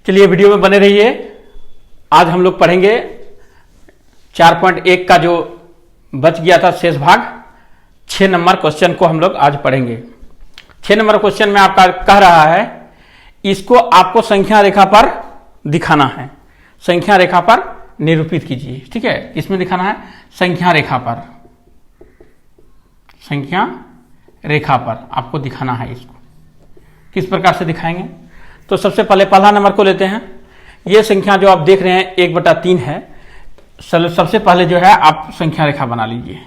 चलिए वीडियो में बने रहिए। आज हम लोग पढ़ेंगे 4.1 का जो बच गया था शेष भाग, 6 नंबर क्वेश्चन को हम लोग आज पढ़ेंगे। 6 नंबर क्वेश्चन में आपका कह रहा है इसको आपको संख्या रेखा पर दिखाना है, संख्या रेखा पर निरूपित कीजिए। ठीक है, इसमें दिखाना है संख्या रेखा पर, संख्या रेखा पर आपको दिखाना है। इसको किस प्रकार से दिखाएंगे? तो सबसे पहले पहला नंबर को लेते हैं। ये संख्या जो आप देख रहे हैं 1/3 है। सबसे पहले जो है आप संख्या रेखा बना लीजिए,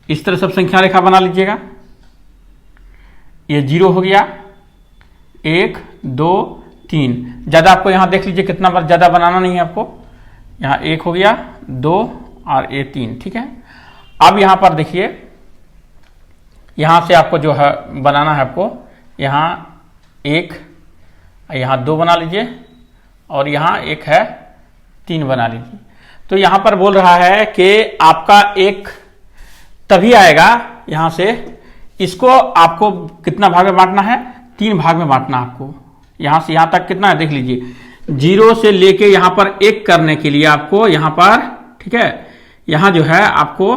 इस तरह सब संख्या रेखा बना लीजिएगा। ये 0 हो गया, 1 2 3। ज्यादा आपको यहां देख लीजिए कितना बार, ज्यादा बनाना नहीं है आपको। यहां 1 हो गया, 2 और ये 3। ठीक है, अब यहां पर देखिए, यहां से आपको जो है बनाना है, आपको यहां 1, यहां 2 बना लीजिए और यहां 1 है 3 बना लीजिए। तो यहां पर बोल रहा है कि आपका 1 तभी आएगा, यहां से इसको आपको कितना भाग में बांटना है? 3 भाग में बांटना आपको। यहां से यहां तक कितना है देख लीजिए, 0 से लेके यहां पर 1 करने के लिए आपको यहां पर, ठीक है, यहां जो है आपको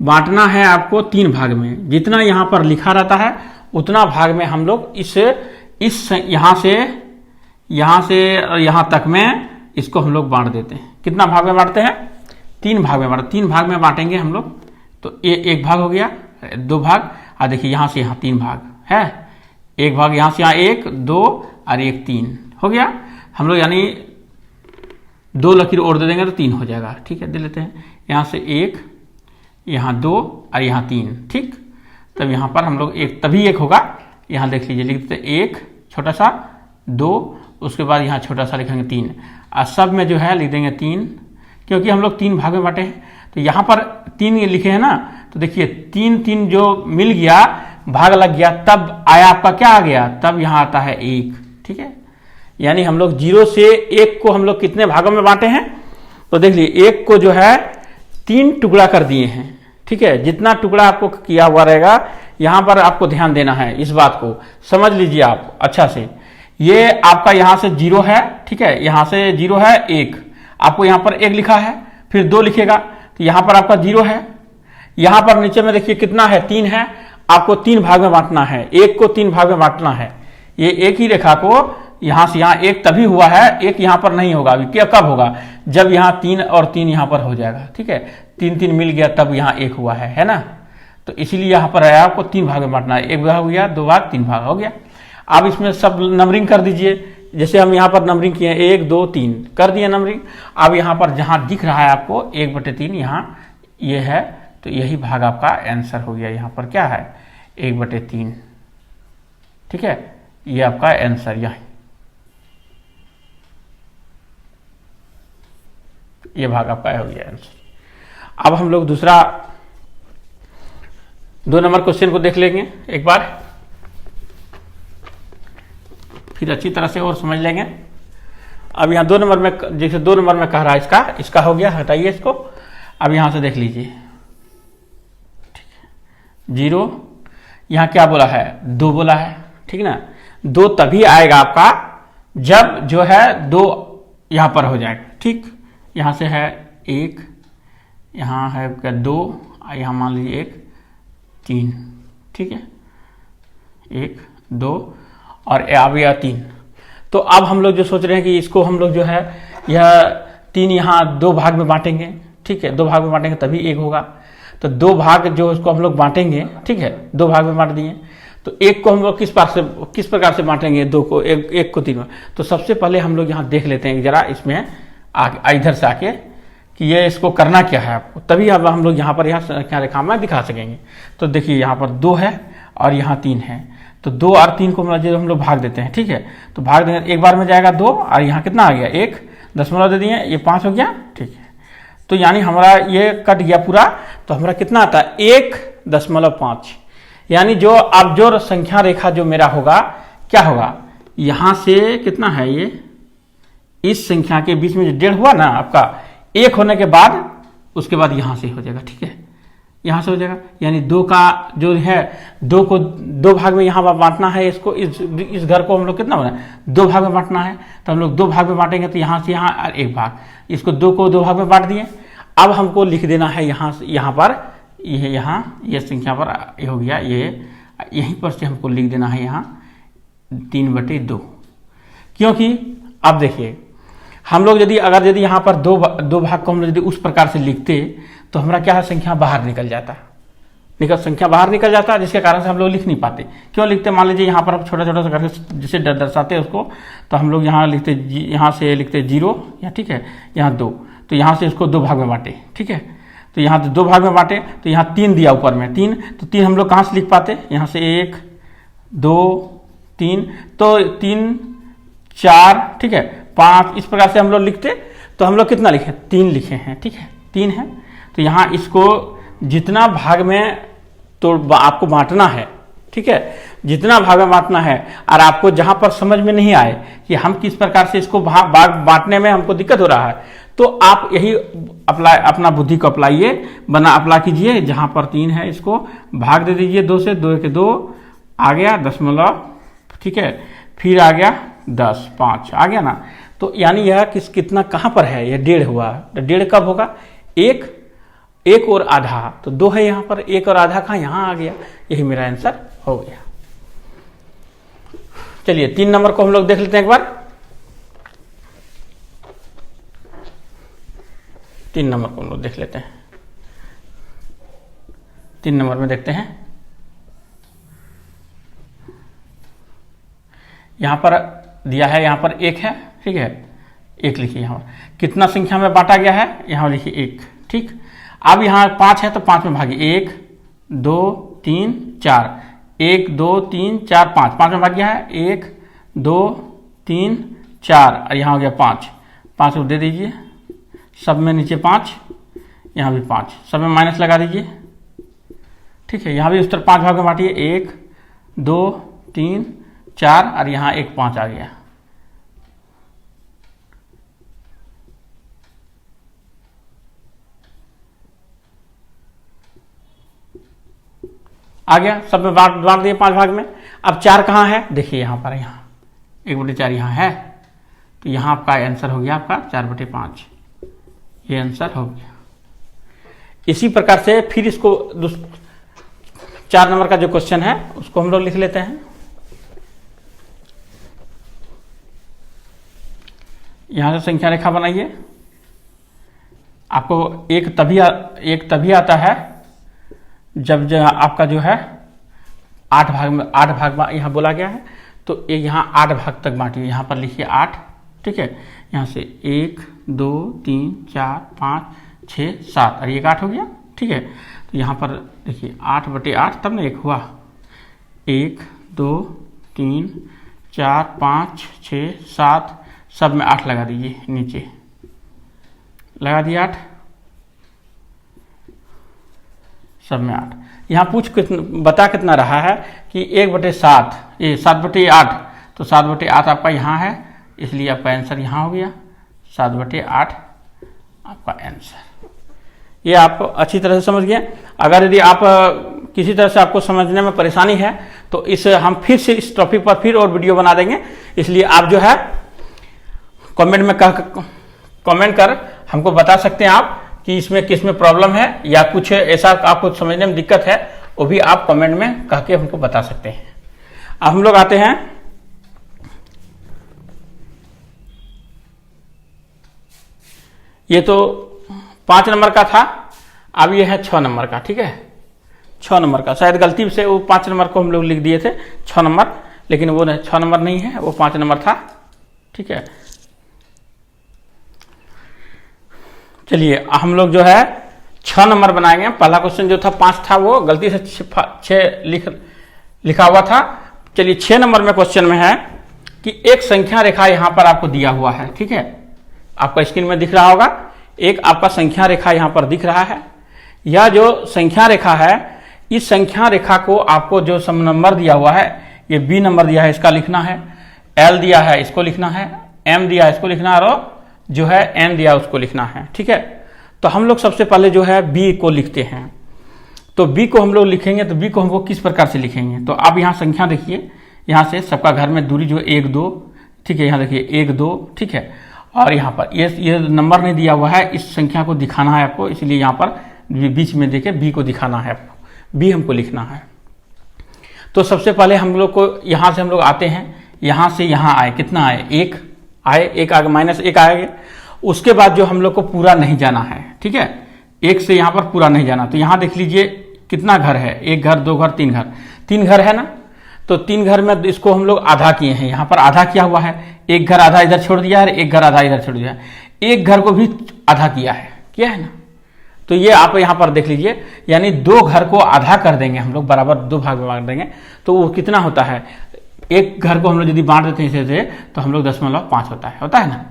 बांटना है आपको 3 भाग में। जितना यहां पर लिखा रहता है उतना भाग में हम लोग इस यहां से यहां तक में इसको हम लोग बांट देते हैं। कितना भाग में बांटते हैं? 3 भाग में बांटते, 3 भाग में बांटेंगे हम लोग। तो ये 1 भाग हो गया, 2 भाग, और देखिए यहां से यहां 3 भाग है। 1 भाग यहां से यहां 1 2 और 1 3 हो गया। हम लोग यानी 2 लकीर और दे देंगे तो 3 हो जाएगा। ठीक है, दे लेते हैं। यहां से 1, यहां 2 और यहां 3। ठीक, तब यहां पर हम लोग 1 तभी 1 होगा। यहां देख लीजिए, लिख देते 1 छोटा सा, 2, उसके बाद यहां छोटा सा लिखेंगे 3, और सब में जो है लिख देंगे 3, क्योंकि हम लोग 3 भाग में बांटे हैं। तो यहां पर 3 लिखे हैं ना, तो देखिए 3 जो मिल गया, भाग लग गया, तब आया आपका क्या आ गया? तब यहां आता है 1। ठीक है, यानी हम लोग 0 से 1 को हम लोग कितने भागों में बांटे हैं? तो देख लीजिए 1 को जो है 3 टुकड़ा कर दिए हैं। ठीक है, जितना टुकड़ा आपको किया हुआ रहेगा, यहां पर आपको ध्यान देना है, इस बात को समझ लीजिए आप अच्छा से। ये आपका यहां से 0 है, ठीक है, यहां से 0 है 1, आपको यहां पर 1 लिखा है, फिर 2 लिखेगा, तो यहां पर आपका 0 है। यहां पर नीचे में देखिए कितना है? 3 है। आपको 3 भाग में बांटना है, 1 को 3 भाग में बांटना है। ये एक ही रेखा को यहां से यहां 1 तभी हुआ है, 1 यहां पर नहीं होगा अभी। क्या कब होगा? जब यहां 3 और 3 यहां पर हो जाएगा। ठीक है, 3 मिल गया, तब यहां 1 हुआ है ना। तो इसीलिए यहां पर आया आपको 3 भाग में बांटना है। 1 भाग हो गया, 2 भाग, 3 भाग हो गया। अब इसमें सब नंबरिंग कर दीजिए, जैसे हम यहां पर नंबरिंग किए 1 2 3 कर दिए नंबरिंग। अब यहां पर जहां दिख रहा है आपको 1/3 यहां ये है, तो यही भाग आपका आंसर हो गया। यहां पर क्या है? 1/3। ठीक है, ये आपका आंसर यहां, ये भाग आपका हो गया आंसर। अब हम लोग दूसरा 2 नंबर क्वेश्चन को देख लेंगे एक बार, फिर अच्छी तरह से और समझ लेंगे। अब यहाँ 2 नंबर में, जैसे 2 नंबर में कह रहा है इसका हो गया, हटाइए इसको। अब यहां से देख लीजिए, ठीक है, 0, यहां क्या बोला है? 2 बोला है। ठीक ना, 2 तभी आएगा आपका जब जो है 2 यहां पर हो जाएगा। ठीक, यहां से है 1, यहां है 2, यहां मान लीजिए 1 3। ठीक है, 1 2 और अब यह 3। तो अब हम लोग जो सोच रहे हैं कि इसको हम लोग जो है यह 3 यहां 2 भाग में बांटेंगे। ठीक है, 2 भाग में बांटेंगे तभी 1 होगा। तो 2 भाग जो इसको हम लोग बांटेंगे, ठीक है, 2 भाग में बांट दिए। तो 1 को हम लोग किस प्रकार से बांटेंगे? 2 को 1 को 3 में। तो सबसे पहले हम लोग यहां देख लेते हैं जरा, इसमें इधर से आके कि ये इसको करना क्या है आपको, तभी अब हम लोग यहाँ पर संख्या रेखा में दिखा सकेंगे। तो देखिए यहाँ पर 2 है और यहाँ 3 है, तो 2 और 3 को हम लोग भाग देते हैं। ठीक है, तो भाग देंगे, एक बार में जाएगा 2, और यहाँ कितना आ गया? 1 दशमलव दे दिए, ये 5 हो गया। ठीक है, तो यानी हमारा ये कट गया पूरा। तो हमारा कितना आता है? 1.5। यानी जो अब जो संख्या रेखा जो मेरा होगा, क्या होगा? यहां से कितना है ये, इस संख्या के बीच में जो 1.5 हुआ ना आपका, 1 होने के बाद उसके बाद यहां से हो जाएगा। ठीक है, यहाँ से हो जाएगा, यानी 2 का जो है 2 को 2 भाग में यहाँ बांटना है इसको, इस घर को हम लोग कितना बना 2 भाग में बांटना है, तो हम लोग 2 भाग में बांटेंगे, तो यहाँ से यहाँ 1 भाग, इसको 2 को 2 भाग में बांट दिए। अब हमको लिख देना है यहाँ से यहाँ पर, ये संख्या पर ये हो गया, ये यहीं पर से हमको लिख देना है यहाँ 3/2, क्योंकि अब देखिए हम लोग यदि यहाँ पर 2 भाग को हम लोग यदि उस प्रकार से लिखते तो हमारा क्या है, संख्या बाहर निकल जाता, संख्या बाहर निकल जाता, जिसके कारण से हम लोग लिख नहीं पाते। क्यों लिखते, मान लीजिए यहाँ पर छोटा छोटा सा करके जिसे दर्शाते हैं उसको, तो हम लोग यहाँ लिखते, यहाँ से लिखते 0, या ठीक है, यहाँ 2, तो यहाँ से इसको 2 भाग में बांटे, ठीक है, तो यहाँ से 2 भाग में बांटे, तो यहाँ 3 दिया ऊपर में 3, तो 3 हम लोग कहाँ से लिख पाते, यहाँ से 1 2 3, तो 3 4, ठीक है, 5, इस प्रकार से हम लोग लिखते, तो हम लोग कितना लिखे, 3 लिखे हैं, ठीक है, 3 है। तो यहाँ इसको जितना भाग में तो आपको बांटना है, ठीक है, जितना भाग में बांटना है, और आपको जहां पर समझ में नहीं आए कि हम किस प्रकार से इसको भाग बांटने में हमको दिक्कत हो रहा है, तो आप यही अपना बुद्धि को अप्लाई कीजिए। जहां पर 3 है इसको भाग दे दीजिए 2 से, 2 के 2 आ गया दशमलव, ठीक है, फिर आ गया 10, 5 आ गया ना। तो यानी यह कितना कहां पर है, यह 1.5 हुआ, तो 1.5 कब होगा, 1 और आधा, तो 2 है यहाँ पर, 1 और आधा कहाँ यहाँ आ गया, यही मेरा आंसर हो गया। चलिए 3 नंबर को हम लोग देख लेते हैं एक बार। 3 नंबर को हम लोग देख लेते हैं। 3 नंबर में देखते हैं, यहां पर दिया है, यहां पर 1 है, ठीक है, 1 लिखिए। यहाँ पर कितना संख्या में बांटा गया है, यहाँ लिखिए 1, ठीक। अब यहाँ 5 है तो 5 में भागिए, 1 2 3 4, 1 2 3 4 5, 5 में भाग गया है, 1 2 3 4, और यहाँ हो गया 5, 5 को दे दीजिए, सब में नीचे 5, यहाँ भी 5, सब में माइनस लगा दीजिए, ठीक है। यहाँ भी उस तरह 5 भाग में बांटिए, 1 2 3 4, और यहाँ 1 5 आ गया। आ गया, सब में बांट दिए 5 भाग में। अब 4 कहाँ है, देखिए यहाँ पर, यहाँ 1/4 यहाँ है, तो यहाँ आपका आंसर हो गया आपका 4/5, ये आंसर हो गया। इसी प्रकार से फिर इसको 4 नंबर का जो क्वेश्चन है उसको हम लोग लिख लेते हैं। यहाँ से संख्या रेखा बनाइए। आपको एक तभी आता है जब आपका जो है 8 भाग में यहाँ बोला गया है, तो यहाँ 8 भाग तक बांटिए। यहाँ पर लिखिए 8, ठीक है, यहाँ से 1 2 3 4 5 6 7, और ये 8 हो गया, ठीक है। तो यहाँ पर देखिए 8/8, तब ना 1 हुआ, 1 2 3 4 5 6 7, सब में 8 लगा दीजिए, नीचे लगा दिया 8, सब में 8। यहाँ बता कितना रहा है कि 1/7, ये 7/8, तो 7/8 आपका यहाँ है, इसलिए आपका आंसर यहाँ हो गया 7/8 आपका आंसर। ये आप अच्छी तरह से समझ गए। अगर यदि आप किसी तरह से आपको समझने में परेशानी है तो हम फिर से इस टॉपिक पर फिर और वीडियो बना देंगे, इसलिए आप जो है कमेंट कर हमको बता सकते हैं आप कि इसमें किस में प्रॉब्लम है, या कुछ ऐसा आपको समझने में दिक्कत है, वो भी आप कमेंट में कह के हमको बता सकते हैं। अब हम लोग आते हैं ये तो 5 नंबर का था, अब ये है 6 नंबर का, ठीक है, 6 नंबर का। शायद गलती से वो 5 नंबर को हम लोग लिख दिए थे 6 नंबर, लेकिन वो 6 नंबर नहीं है, वो 5 नंबर था, ठीक है। चलिए हम लोग जो है 6 नंबर बनाएंगे। पहला क्वेश्चन जो था 5 था, वो गलती से 6 लिखा हुआ था। चलिए 6 नंबर में क्वेश्चन में है कि एक संख्या रेखा यहां पर आपको दिया हुआ है, ठीक है, आपका स्क्रीन में दिख रहा होगा, एक आपका संख्या रेखा यहां पर दिख रहा है। यह जो संख्या रेखा है, इस संख्या रेखा को आपको जो सम नंबर दिया हुआ है, ये बी नंबर दिया है, इसका लिखना है, एल दिया है, इसको लिखना है, एम दिया है, इसको लिखना है, और जो है एन दिया उसको लिखना है, ठीक है। तो हम लोग सबसे पहले जो है बी को लिखते हैं। तो बी को हम लोग लिखेंगे, तो बी को हमको किस प्रकार से लिखेंगे, तो आप यहाँ संख्या देखिए, यहाँ से सबका घर में दूरी जो 1 2, ठीक है, यहाँ देखिए 1 2, ठीक है, और यहाँ पर ये नंबर नहीं दिया हुआ है, इस संख्या को दिखाना है आपको, इसलिए यहाँ पर बीच में देखे बी को दिखाना है आपको, बी हमको लिखना है। तो सबसे पहले हम लोग को यहाँ से हम लोग आते हैं, यहाँ से यहाँ आए, कितना आए, 1 आए, 1 आगे, -1 आएगा। उसके बाद जो हम लोग को पूरा नहीं जाना है, ठीक है, 1 से यहाँ पर पूरा नहीं जाना, तो यहाँ देख लीजिए कितना घर है, 1 घर 2 घर 3 घर, 3 घर है ना, तो 3 घर में इसको हम लोग आधा किए हैं, यहाँ पर आधा किया हुआ है, 1 घर आधा इधर छोड़ दिया है, 1 घर आधा इधर छोड़ दिया है, 1 घर को भी आधा किया है ना, तो ये आप यहाँ पर देख लीजिए, यानी 2 घर को आधा कर देंगे हम लोग, बराबर 2 भाग में बांट देंगे, तो वो कितना होता है, 1 घर को हम लोग यदि बांट देते हैं इसे, तो हम लोग 0.5 होता है ना,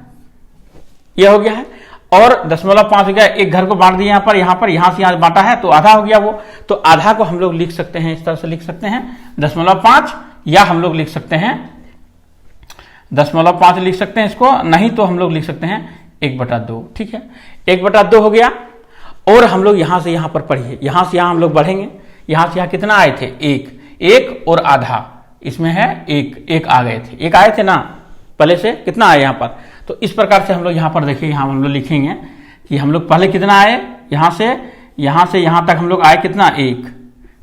ये हो गया है। और 0.5 हो गया, 1 घर को बांट दिया यहाँ से यहाँ बांटा है, तो आधा हो गया वो, तो आधा को हम लोग लिख सकते हैं, इस तरह से लिख सकते हैं 0.5, या हम लोग लिख सकते हैं 0.5 लिख सकते हैं इसको, नहीं तो हम लोग लिख सकते हैं 1/2, ठीक है, 1/2 हो गया। और हम लोग यहाँ से यहाँ पर पढ़िए, यहाँ से यहाँ हम लोग बढ़ेंगे, यहाँ से यहाँ कितना आए थे, 1 और आधा, इसमें है 1 आ गए थे, 1 आए थे ना पहले से, कितना आए यहाँ पर, तो इस प्रकार से हम लोग यहाँ पर देखिए, यहाँ हम लोग लिखेंगे कि हम लोग पहले कितना आए, यहाँ से यहाँ तक हम लोग आए कितना, 1,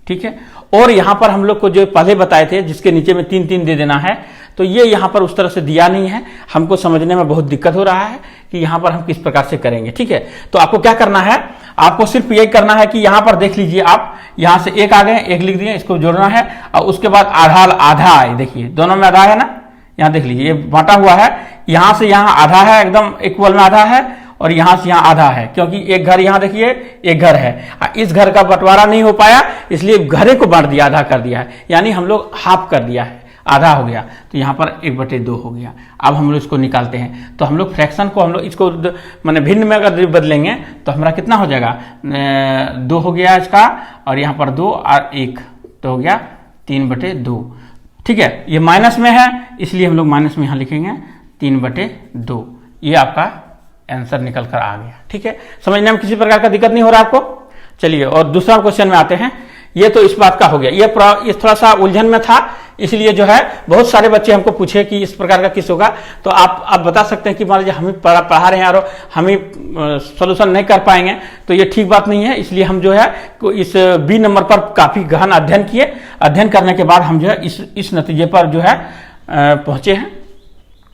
ठीक है। और यहाँ पर हम लोग को जो पहले बताए थे, जिसके नीचे में 3 दे देना है, तो ये यहाँ पर उस तरह से दिया नहीं है, हमको समझने में बहुत दिक्कत हो रहा है कि यहाँ पर हम किस प्रकार से करेंगे, ठीक है। तो आपको क्या करना है, आपको सिर्फ यही करना है कि यहाँ पर देख लीजिए आप, यहाँ से 1 आ गए, 1 लिख दिए, इसको जोड़ना है, और उसके बाद आधा आए, देखिए दोनों में आधा है ना, यहाँ देख लीजिए ये बांटा हुआ है, यहाँ से यहाँ आधा है, एकदम इक्वल में आधा है, और यहाँ से यहाँ आधा है, क्योंकि 1 घर यहाँ देखिए 1 घर है, इस घर का बंटवारा नहीं हो पाया, इसलिए घरे को बांट दिया, आधा कर दिया है, यानी हम लोग हाफ कर दिया है, आधा हो गया, तो यहाँ पर 1/2 हो गया। अब हम लोग इसको निकालते हैं, तो हम लोग फ्रैक्शन को हम लोग इसको माने भिन्न में अगर बदलेंगे तो हमारा कितना हो जाएगा, 2 हो गया इसका, और यहाँ पर 2 और 1, तो हो गया 3/2, ठीक है। ये माइनस में है, इसलिए हम लोग माइनस में यहाँ लिखेंगे 3/2, ये आपका आंसर निकल कर आ गया, ठीक है। समझने में किसी प्रकार का दिक्कत नहीं हो रहा आपको। चलिए और दूसरा क्वेश्चन में आते हैं। ये तो इस बात का हो गया, ये थोड़ा सा उलझन में था, इसलिए जो है बहुत सारे बच्चे हमको पूछे कि इस प्रकार का किस होगा, तो आप बता सकते हैं कि मान लीजिए हम ही पढ़ा रहे हैं और हम ही सोल्यूशन नहीं कर पाएंगे, तो ये ठीक बात नहीं है। इसलिए हम जो है इस बी नंबर पर काफी गहन अध्ययन किए, अध्ययन करने के बाद हम जो है इस नतीजे पर जो है पहुंचे हैं,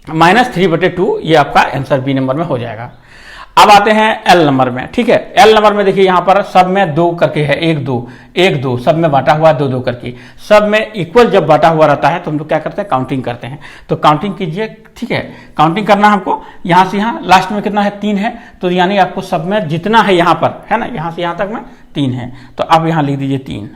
-3/2, ये आपका आंसर बी नंबर में हो जाएगा। अब आते हैं एल नंबर में, ठीक है। एल नंबर में देखिए यहाँ पर सब में 2 करके है, 1 2 सब में बांटा हुआ है 2 करके, सब में इक्वल जब बांटा हुआ रहता है तो हम लोग क्या करते हैं, काउंटिंग करते हैं। तो काउंटिंग कीजिए, ठीक है, काउंटिंग करना हमको, यहाँ से यहाँ लास्ट में कितना है, 3 है, तो यानी आपको सब में जितना है यहाँ पर है ना, यहाँ से यहाँ तक में 3 है, तो अब यहाँ लिख दीजिए 3,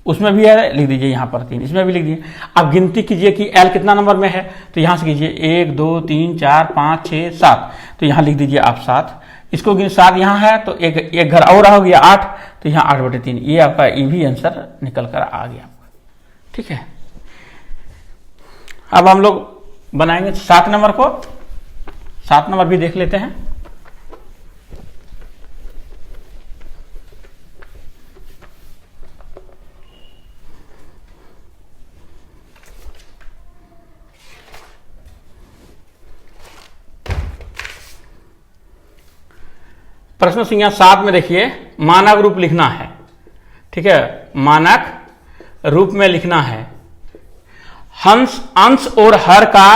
उसमें भी है लिख दीजिए यहाँ पर 3, इसमें भी लिख दीजिए। अब गिनती कीजिए कि एल कितना नंबर में है, तो यहाँ से कीजिए 1 2 3 4 5 6 7, तो यहाँ लिख दीजिए आप 7, इसको गिन 7 यहाँ है, तो एक घर और हो गया 8, तो यहाँ 8/3, ये आपका ये भी आंसर निकल कर आ गया, ठीक है। अब हम लोग बनाएंगे 7 नंबर को, 7 नंबर भी देख लेते हैं। प्रश्न संख्या 7 में देखिए मानक रूप लिखना है, ठीक है, मानक रूप में लिखना है। अंश और हर का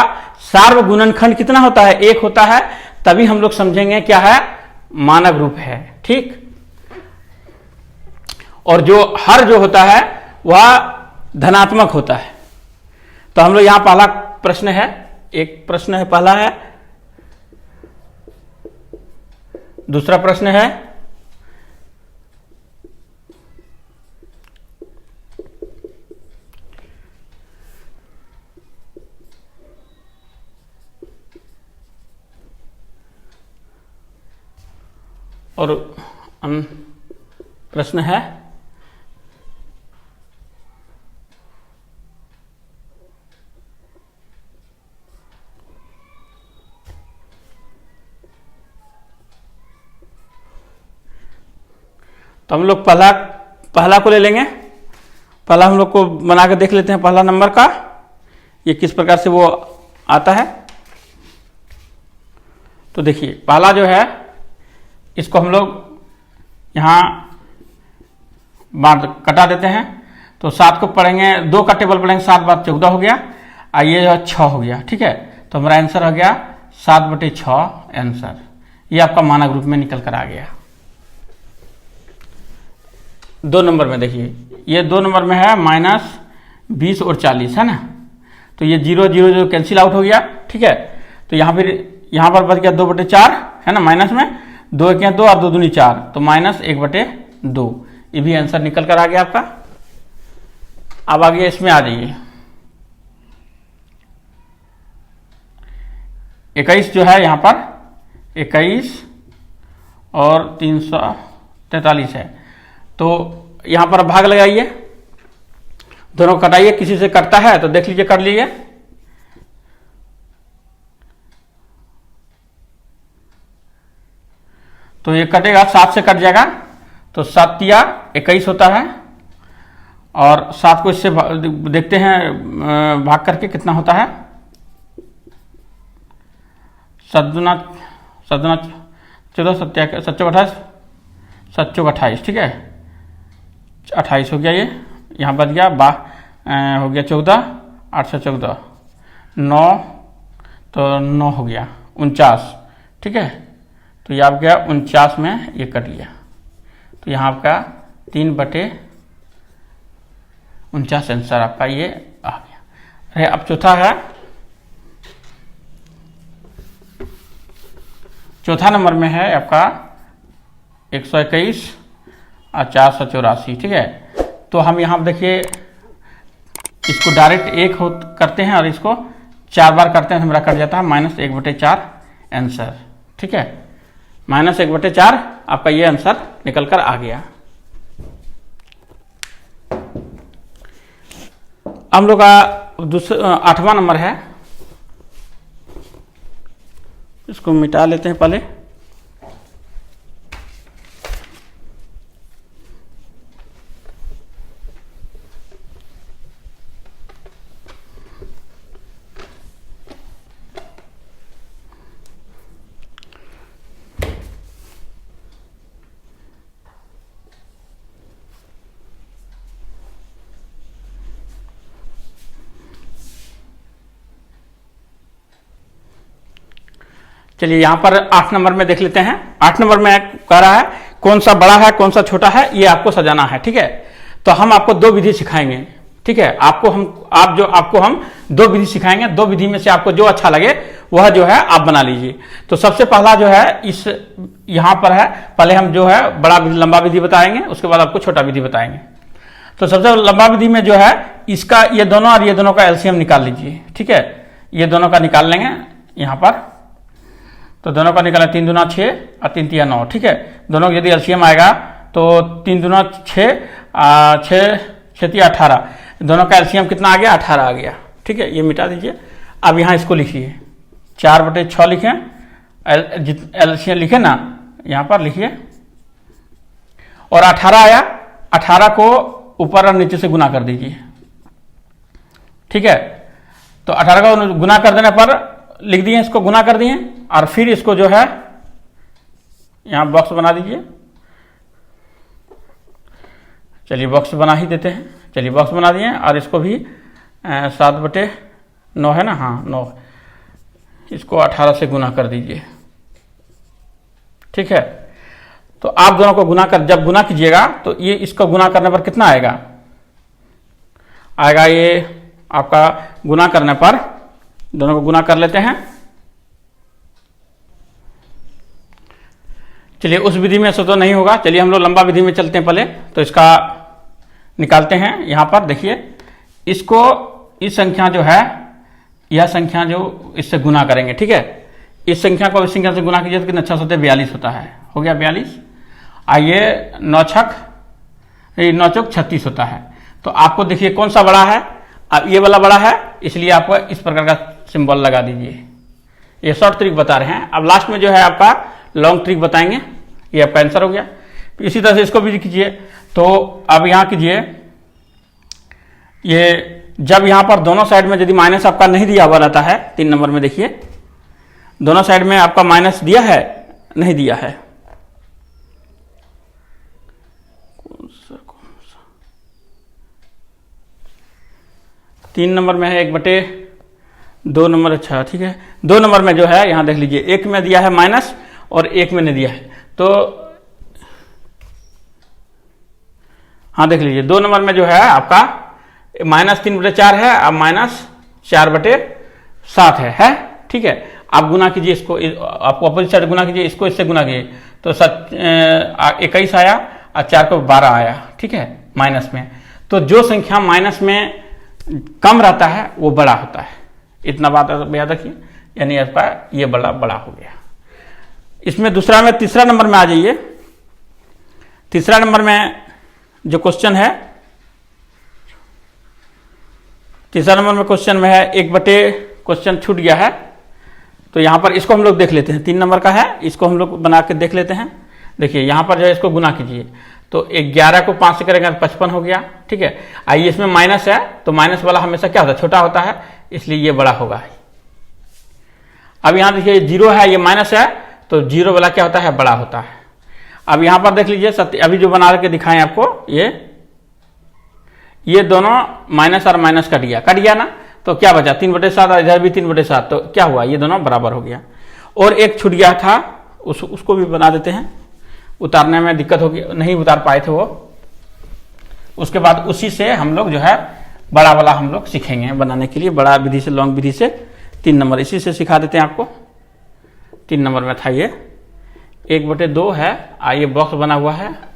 सार्वगुणनखंड कितना होता है, 1 होता है, तभी हम लोग समझेंगे क्या है, मानक रूप है, ठीक। और जो हर जो होता है वह धनात्मक होता है। तो हम लोग यहां पहला प्रश्न है, एक प्रश्न है, पहला है, दूसरा प्रश्न है, और प्रश्न है तो हम लोग पहला पहला को ले लेंगे। पहला हम लोग को बना के देख लेते हैं पहला नंबर का, ये किस प्रकार से वो आता है। तो देखिए पहला जो है इसको हम लोग यहाँ कटा देते हैं। तो 7 को पढ़ेंगे, 2 का टेबल पढ़ेंगे, 7 बार 14 हो गया और ये जो है 6 हो गया। ठीक है, तो हमारा आंसर हो गया 7/6 आंसर। ये आपका मानक रूप में निकल कर आ गया। 2 नंबर में देखिए, ये 2 नंबर में है -20 और 40 है ना। तो ये 0 0 जो कैंसिल आउट हो गया। ठीक है, तो यहाँ पर बच गया 2/4 है ना, माइनस में 2 1 2 और 2 दूनी 4, तो -1/2। ये भी आंसर निकल कर आ गया आपका। अब आगे इसमें आ जाइए, 21 जो है यहाँ पर 21 और 343 है। तो यहाँ पर भाग लगाइए, दोनों कटाइए, किसी से कटता है तो देख लीजिए, कर लीजिए। तो ये कटेगा, 7 से कट जाएगा, तो 7 या 21 होता है। और 7 को इससे देखते हैं भाग करके कितना होता है। 7 दूना 14 7 28 7 28, ठीक है, 28 हो गया। ये यहाँ बच गया हो गया 14, 8 से 14 9, तो 9 हो गया 49। ठीक है, तो ये आप गया 49 में ये कट गया। तो यहाँ आपका 3/49 आंसर आपका ये आ गया। अरे अब चौथा है, चौथा नंबर में है आपका 121 और 484। ठीक है, तो हम यहाँ देखिए इसको डायरेक्ट 1 करते हैं और इसको 4 बार करते हैं तो हमारा कट जाता है -1/4 आंसर। ठीक है, -1/4 आपका ये आंसर निकल कर आ गया। हम लोग का 8वां नंबर है, इसको मिटा लेते हैं पहले। चलिए यहाँ पर 8 नंबर में देख लेते हैं। 8 नंबर में कह रहा है कौन सा बड़ा है कौन सा छोटा है, ये आपको सजाना है। ठीक है, तो हम आपको 2 विधि सिखाएंगे। ठीक है, आपको हम 2 विधि सिखाएंगे। 2 विधि में से आपको जो अच्छा लगे वह जो है आप बना लीजिए। तो सबसे पहला जो है इस यहाँ पर है, पहले हम जो है बड़ा लंबा विधि बताएंगे, उसके बाद आपको छोटा विधि बताएंगे। तो सबसे लंबा विधि में जो है इसका ये दोनों और ये दोनों का एलसीएम निकाल लीजिए। ठीक है, ये दोनों का निकाल लेंगे यहाँ पर। तो दोनों का निकाला 3 दूना 6 और 3 तिया 9। ठीक है, दोनों यदि एलसीएम आएगा तो 3 दूना 6 6 तिया 18, दोनों का एलसीएम कितना आ गया, 18 आ गया। ठीक है, ये मिटा दीजिए। अब यहाँ इसको लिखिए 4/6 लिखें, एलसीएम लिखे ना, यहाँ पर लिखिए। और 18 आया, 18 को ऊपर और नीचे से गुना कर दीजिए। ठीक है, तो 18 का गुना कर देने पर लिख दिए, इसको गुना कर दिए और फिर इसको जो है यहाँ बॉक्स बना दीजिए। चलिए बॉक्स बना ही देते हैं। चलिए बॉक्स बना दिए और इसको भी 7/9 है ना, हाँ 9, इसको 18 से गुना कर दीजिए। ठीक है, तो आप दोनों को जब गुना कीजिएगा तो ये इसको गुना करने पर कितना आएगा, ये आपका गुना करने पर, दोनों को गुना कर लेते हैं। चलिए उस विधि में से तो नहीं होगा, चलिए हम लोग लंबा विधि में चलते हैं पहले। तो इसका निकालते हैं। यहाँ पर देखिए, इसको इस संख्या जो है, यह संख्या जो इससे गुना करेंगे। ठीक है, इस संख्या को इस संख्या से गुना कीजिए तो कितना, 6 होते 42 होता है, हो गया 42। आइए 9 चौक 36 होता है। तो आपको देखिए कौन सा बड़ा है, अब ये वाला बड़ा है, इसलिए आपको इस प्रकार का सिंबल लगा दीजिए। ये शॉर्ट ट्रिक बता रहे हैं। अब लास्ट में जो है आपका लॉन्ग ट्रिक बताएंगे। ये आपका आंसर हो गया। इसी तरह से इसको भी कीजिए। तो अब यहाँ कीजिए, ये जब यहाँ पर दोनों साइड में यदि माइनस आपका नहीं दिया हुआ रहता है, 3 नंबर में देखिए दोनों साइड में आपका माइनस दिया है, नहीं दिया है, कौन सा 3 नंबर में है 1/2 नंबर। अच्छा ठीक है, 2 नंबर में जो है यहाँ देख लीजिए, एक में दिया है माइनस और एक में नहीं दिया है। तो हाँ देख लीजिए 2 नंबर में जो है आपका -3/4 है, अब -4/7 है, ठीक है। आप गुना कीजिए इसको, आपको अपोजिट साइड गुना कीजिए, इसको इससे गुना कीजिए तो 21 आया और 4 को 12 आया, ठीक है, माइनस में। तो जो संख्या माइनस में कम रहता है वो बड़ा होता है, इतना बात याद रखिए, यानी आपका ये बड़ा हो गया। इसमें दूसरा में तीसरा नंबर में आ जाइए। तीसरा नंबर में जो क्वेश्चन है, तीसरा नंबर में क्वेश्चन में है 1/, क्वेश्चन छूट गया है तो यहां पर इसको हम लोग देख लेते हैं। 3 नंबर का है, इसको हम लोग बना के देख लेते हैं। देखिए यहां पर जो है इसको गुना कीजिए तो 11 को 5 से करेंगे तो 55 हो गया, ठीक है। आइए इसमें माइनस है तो माइनस वाला हमेशा क्या होता है, छोटा होता है, इसलिए ये बड़ा होगा। अब यहां देखिए 0 है, ये माइनस है तो 0 वाला क्या होता है, बड़ा होता है। अब यहां पर देख लीजिए अभी जो बना के दिखाएं आपको, ये दोनों माइनस और माइनस कट गया ना, तो क्या बचा 3/7 और इधर भी 3/7, तो क्या हुआ, ये दोनों बराबर हो गया। और एक छूट गया था, उसको भी बना देते हैं, उतारने में दिक्कत होगी, नहीं उतार पाए थे वो। उसके बाद उसी से हम लोग जो है बड़ा वाला हम लोग सीखेंगे बनाने के लिए, बड़ा विधि से, लॉन्ग विधि से। 3 नंबर इसी से सिखा देते हैं आपको। 3 नंबर में था ये 1/2 है, आइए बॉक्स बना हुआ है,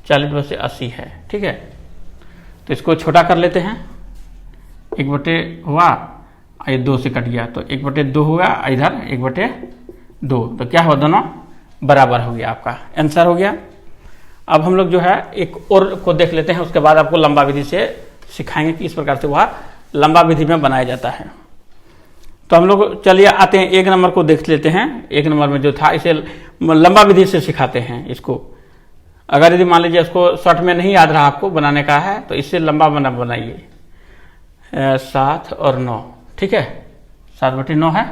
40/80 है, ठीक है। तो इसको छोटा कर लेते हैं, 1/, हुआ, ये 2 से कट गया तो 1/2 हुआ, इधर 1/2, तो क्या हुआ, दोनों बराबर हो गया, आपका आंसर हो गया। अब हम लोग जो है एक और को देख लेते हैं, उसके बाद आपको लंबा विधि से सिखाएंगे कि इस प्रकार से वह लंबा विधि में बनाया जाता है। तो हम लोग चलिए आते हैं 1 नंबर को देख लेते हैं। 1 नंबर में जो था इसे लंबा विधि से सिखाते हैं इसको। अगर यदि मान लीजिए इसको शॉर्ट में नहीं याद रहा आपको बनाने का है तो इससे लंबा बनाइए, 7 और 9, ठीक है, 7/9 है।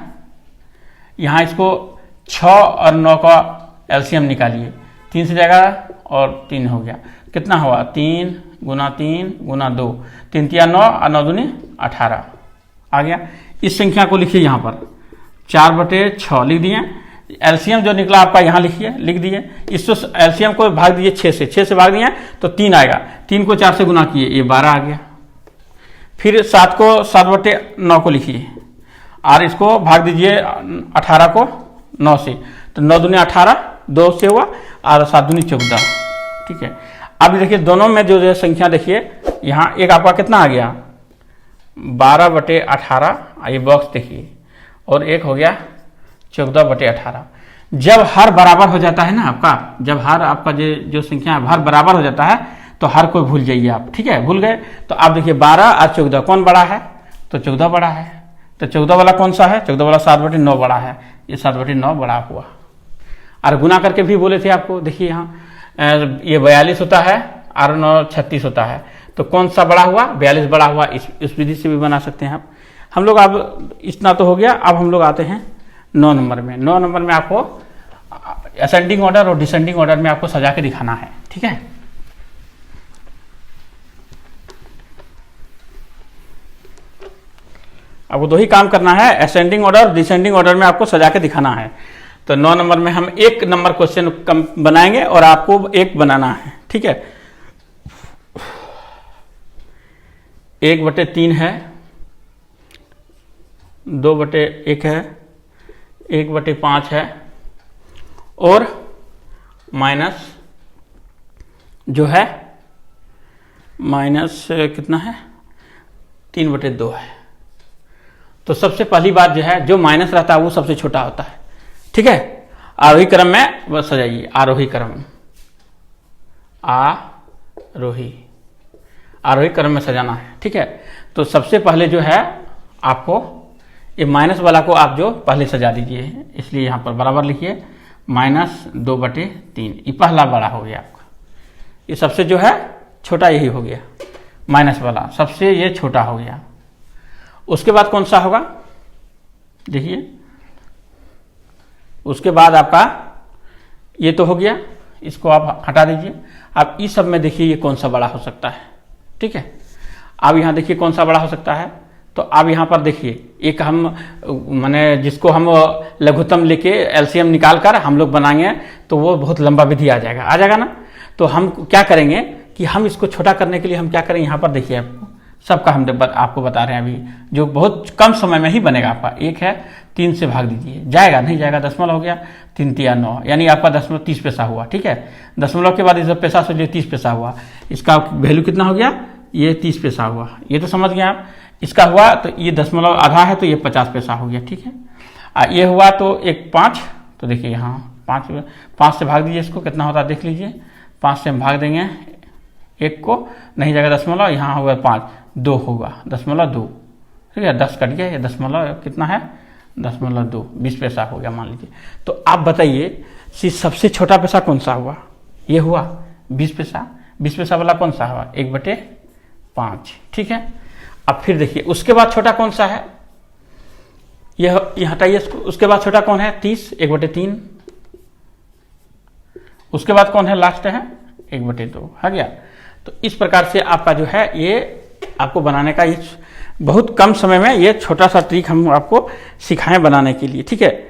यहाँ इसको 6 और 9 का एलसीएम निकालिए, 3 से जाएगा और 3 हो गया, कितना हुआ, 3 × 3 × 2, 3 × 9 और 9 दूनी 18 आ गया। इस संख्या को लिखिए यहाँ पर 4/6 लिख दिए। एलसीएम जो निकला आपका यहाँ लिखिए, लिख दिए। इसको एलसीएम को भाग दीजिए 6 से भाग दिए तो 3 आएगा, 3 को 4 से गुना किए, ये 12 आ गया। फिर 7 को 7/9 को लिखिए और इसको भाग दीजिए 18 को 9 से, तो 9 दूनी 18, 2 से हुआ और 7 दूनी 14, ठीक है। अब देखिए दोनों में जो संख्या देखिए, यहाँ एक आपका कितना आ गया, 12/18, ये बॉक्स देखिए, और एक हो गया 14/18। जब हर बराबर हो जाता है ना आपका, जब हर आपका जो संख्या है हर बराबर हो जाता है तो हर कोई भूल जाइए आप, ठीक है, भूल गए तो आप देखिए 12 और 14 कौन बड़ा है, तो 14 बड़ा है। तो 14 वाला कौन सा है, 14 वाला 7/9 बड़ा है, ये 7/9 बड़ा हुआ। और गुना करके भी बोले थे आपको, देखिए यहाँ ये 42 होता है और 9 36 होता है, तो कौन सा बड़ा हुआ, 42 बड़ा हुआ। इस विधि से भी बना सकते हैं आप। हम लोग अब इतना तो हो गया, अब हम लोग आते हैं 9 नंबर में। 9 नंबर में आपको असेंडिंग ऑर्डर और डिसेंडिंग ऑर्डर में आपको सजा के दिखाना है, ठीक है। आपको 2 ही काम करना है, असेंडिंग ऑर्डर, डिसेंडिंग ऑर्डर में आपको सजा के दिखाना है। तो 9 नंबर में हम 1 नंबर क्वेश्चन बनाएंगे और आपको 1 बनाना है, ठीक है। 1/3 है, 2/1 है, 1/5 है, और माइनस जो है माइनस कितना है, 3/2 है। तो सबसे पहली बात जो है, जो माइनस रहता है वो सबसे छोटा होता है, ठीक है। आरोही क्रम में बस सजाइए, आरोही क्रम, आरोही क्रम में सजाना है, ठीक है। तो सबसे पहले जो है आपको ये माइनस वाला को आप जो पहले सजा दीजिए, इसलिए यहाँ पर बराबर लिखिए -2/3। ये पहला बड़ा हो गया आपका, ये सबसे जो है छोटा यही हो गया, माइनस वाला सबसे ये छोटा हो गया। उसके बाद कौन सा होगा देखिए, उसके बाद आपका ये तो हो गया, इसको आप हटा दीजिए। अब इस सब में देखिए ये कौन सा बड़ा हो सकता है, ठीक है। अब यहाँ देखिए कौन सा बड़ा हो सकता है, तो अब यहाँ पर देखिए एक हम माने जिसको हम लघुत्तम लेके एलसीएम निकाल कर हम लोग बनाएंगे तो वो बहुत लंबा विधि आ जाएगा ना। तो हम क्या करेंगे कि हम इसको छोटा करने के लिए हम क्या करेंगे, यहाँ पर देखिए आपको सबका हम आपको बता रहे हैं अभी, जो बहुत कम समय में ही बनेगा आपका। एक है 3 से भाग दीजिए, जाएगा नहीं जाएगा, दशमलव हो गया, 3 × 9 यानी आपका दशमलव 30 पैसा हुआ, ठीक है। दशमलव के बाद इस पैसा से जो 30 पैसा हुआ, इसका वैल्यू कितना हो गया, ये 30 पैसा हुआ, ये तो समझ गए आप। इसका हुआ तो ये दशमलव आधा है तो ये 50 पैसा हो गया, ठीक है। ये हुआ तो एक 5, तो देखिए यहाँ 5 से भाग दीजिए, इसको कितना होता है देख लीजिए। 5 से हम भाग देंगे, एक को नहीं जाएगा दशमलव, यहाँ होगा 5, 2 होगा, दशमलव 2, ठीक है। 10 कट गया, ये दशमलव कितना है, दशमलव 2, 20 पैसा हो गया मान लीजिए। तो आप बताइए सबसे छोटा पैसा कौन सा हुआ, ये हुआ 20 पैसा। 20 पैसा वाला कौन सा हुआ, 1/5, ठीक है। अब फिर देखिए उसके बाद छोटा कौन सा है, यह हटाइए इसको। उसके बाद छोटा कौन है, 30, 1/3। उसके बाद कौन है, लास्ट है 1/2, है गया। तो इस प्रकार से आपका जो है ये आपको बनाने का इस बहुत कम समय में ये छोटा सा ट्रिक हम आपको सिखाएं बनाने के लिए, ठीक है।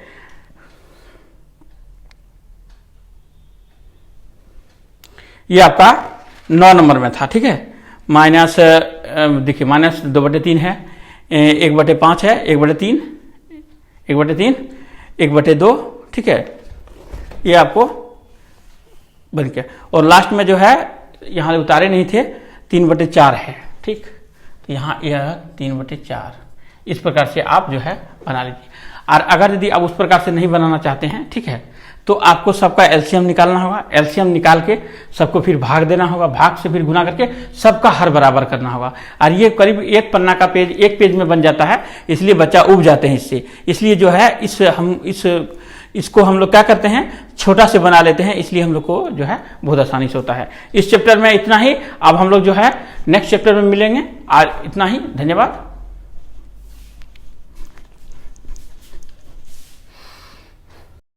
ये आपका 9 नंबर में था, ठीक है। माइनस देखिए -2/3 है, 1/5 है, 1/3, 1/3, 1/2, ठीक है। ये आपको बन गया। और लास्ट में जो है यहाँ उतारे नहीं थे, 3/4 है, ठीक। तो यहाँ यह 3/4 इस प्रकार से आप जो है बना लीजिए। और अगर यदि आप उस प्रकार से नहीं बनाना चाहते हैं, ठीक है, तो आपको सबका एलसीएम निकालना होगा। एलसीएम निकाल के सबको फिर भाग देना होगा, भाग से फिर गुना करके सबका हर बराबर करना होगा। और ये करीब एक पन्ना का पेज एक पेज में बन जाता है, इसलिए बच्चा उब जाते हैं इससे। इसलिए जो है इसको हम लोग क्या करते हैं, छोटा से बना लेते हैं, इसलिए हम लोग को जो है बहुत आसानी से होता है। इस चैप्टर में इतना ही। अब हम लोग जो है नेक्स्ट चैप्टर में मिलेंगे। आज इतना ही, धन्यवाद।